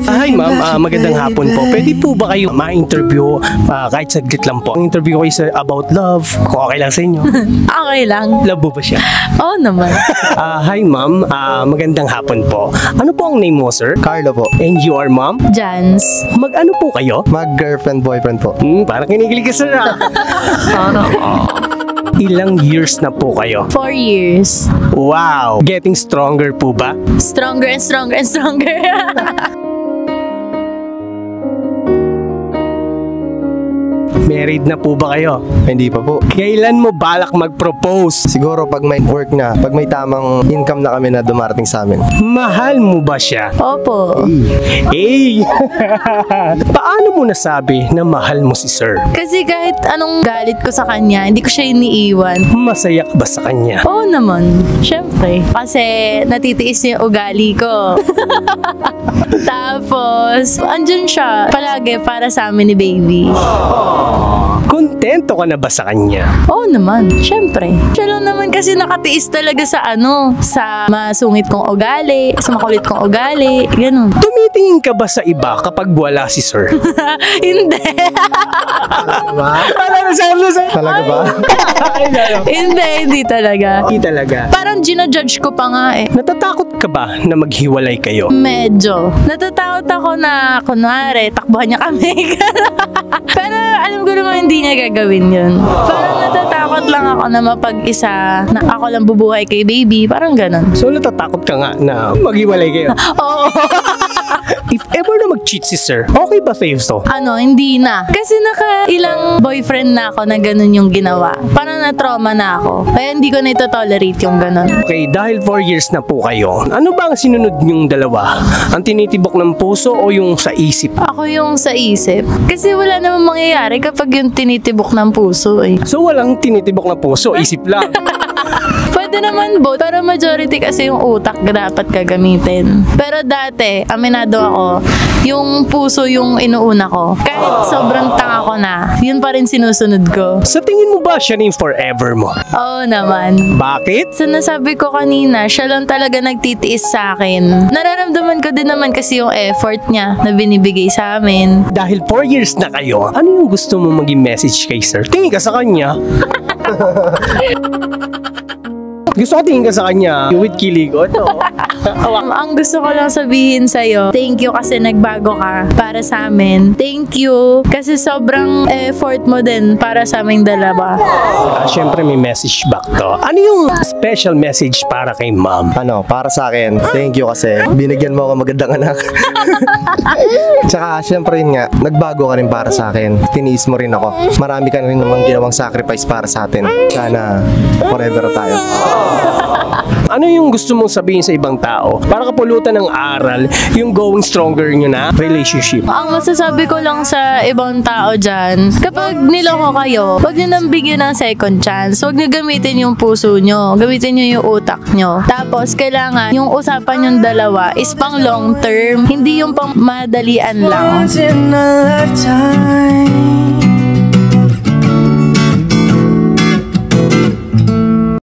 Hi ma'am, magandang hapon po. Pwede po ba kayo ma-interview kahit saglit lang po? Interview kayo about love, kung okay lang sa inyo. Okay lang. Love mo ba siya? Oo naman. Hi ma'am, magandang hapon po. Ano po ang name mo sir? Carlo po. And you are ma'am? Jans. Mag-ano po kayo? Mag-girlfriend, boyfriend po. Parang kinikilig ka sir ah. Ilang years na po kayo? 4 years. Wow! Getting stronger po ba? Stronger and stronger and stronger. Married na po ba kayo? Hindi pa po. Kailan mo balak mag-propose? Siguro pag may work na, pag may tamang income na kami na dumarating sa amin. Mahal mo ba siya? Opo. Hey! Paano mo nasabi na mahal mo si sir? Kasi kahit anong galit ko sa kanya, hindi ko siya iniiwan. Masaya ka ba sa kanya? Oo naman. Siyempre. Kasi natitiis niya yung ugali ko. Tapos, andyan siya palagi para sa amin ni baby. Kontento ka na ba sa kanya? Oo naman, syempre. Siya lang naman kasi nakatiis talaga sa masungit kong ugali, sa makulit kong ugali, ganun. Tumitingin ka ba sa iba kapag wala si sir? Hindi. Talaga ba? Hindi talaga. Hindi talaga. Parang ginajudge ko pa nga eh. Natatakot ka ba na maghiwalay kayo? Medyo. Natatakot ako na, kunwari, takbuhan niya kami. Pero alam ko naman hindi niya gagawin yun. Parang natatakot lang ako na mapag-isa, na ako lang bubuhay kay baby, parang ganun. So natatakot ka nga na maghiwalay kayo? Oo. If ever na mag-cheat si sir, okay ba sa'yo to? Hindi na. Kasi ilang boyfriend na ako na ganun yung ginawa. Parang na-trauma na ako. Kaya hindi ko na ito-tolerate yung ganun. Okay, dahil 4 years na po kayo, ano ba ang sinunod niyong dalawa? Ang tinitibok ng puso o yung sa isip? Ako yung sa isip. Kasi wala namang mangyayari kapag yung tinitibok ng puso eh. So walang tinitibok na puso, isip lang. Pwede naman both, pero majority kasi yung utak dapat gagamitin. Pero dati, aminado ako, yung puso yung inuuna ko. Kahit sobrang tanga ko na, yun pa rin sinusunod ko. Sa tingin mo ba siya na yung forever mo? Oo naman. Bakit? So nasabi ko kanina, siya lang talaga nagtitiis sa akin. Nararamdaman ko din naman kasi yung effort niya na binibigay sa amin. Dahil 4 years na kayo, ano yung gusto mo maging message kay sir? Tingin ka sa kanya. Gusto ko tingin ka sa kanya with kiligot. Ang gusto ko lang sabihin sa'yo, thank you kasi nagbago ka para sa amin. Thank you kasi sobrang effort mo din para sa aming dalawa. Siyempre may message back to. Ano yung special message para kay ma'am? Para sa akin, thank you kasi binigyan mo ako magandang anak. Tsaka syempre yun nga, nagbago ka rin para sa akin. Tiniis mo rin ako. Marami ka rin namang ginawang sacrifice para sa atin. Sana forever tayo. Ano yung gusto mong sabihin sa ibang tao para kapulutan ng aral yung going stronger nyo na relationship? Ang masasabi ko lang sa ibang tao dyan, kapag niloko kayo, huwag nyo nang bigyan ng second chance. Huwag nyo gamitin yung puso nyo, gamitin nyo yung utak nyo. Tapos kailangan yung usapan yung dalawa is pang long term, hindi yung pang madalian lang.